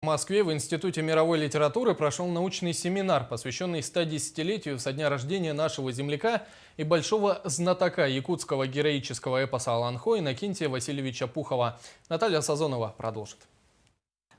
В Москве в Институте мировой литературы прошел научный семинар, посвященный 110-летию со дня рождения нашего земляка и большого знатока якутского героического эпоса «Аланхо» Иннокентия Васильевича Пухова. Наталья Сазонова продолжит.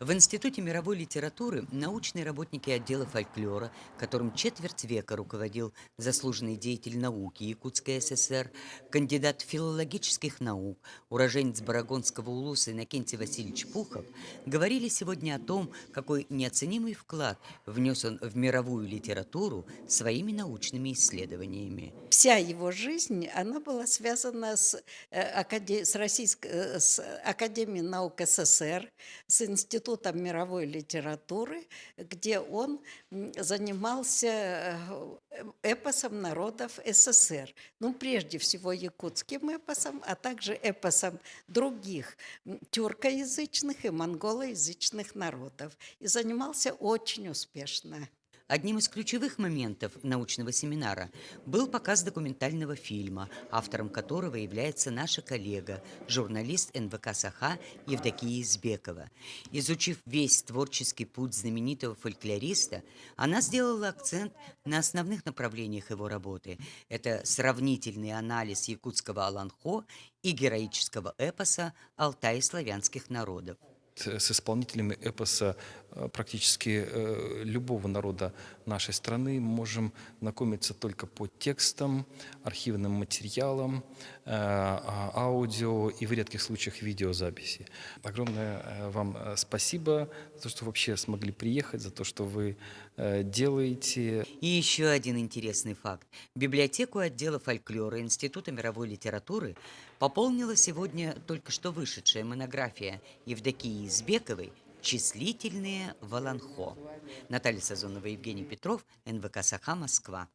В Институте мировой литературы научные работники отдела фольклора, которым четверть века руководил заслуженный деятель науки Якутской ССР, кандидат филологических наук, уроженец Барагонского улуса Иннокентий Васильевич Пухов, говорили сегодня о том, какой неоценимый вклад внес он в мировую литературу своими научными исследованиями. Вся его жизнь, она была связана с Академией наук СССР, с Институтом мировой литературы, где он занимался эпосом народов СССР. Ну, прежде всего, якутским эпосом, а также эпосом других тюркоязычных и монголоязычных народов. И занимался очень успешно. Одним из ключевых моментов научного семинара был показ документального фильма, автором которого является наша коллега, журналист НВК «Саха» Евдокия Избекова. Изучив весь творческий путь знаменитого фольклориста, она сделала акцент на основных направлениях его работы. Это сравнительный анализ якутского Аланхо и героического эпоса Алтая славянских народов. С исполнителями эпоса практически любого народа нашей страны можем знакомиться только по текстам, архивным материалам, аудио и в редких случаях видеозаписи. Огромное вам спасибо за то, что вообще смогли приехать, за то, что вы делаете. И еще один интересный факт. Библиотеку отдела фольклора Института мировой литературы пополнила сегодня только что вышедшая монография Евдокии Избековой «Числительные в Аланхо». Наталья Сазонова, Евгений Петров, НВК «Саха», Москва.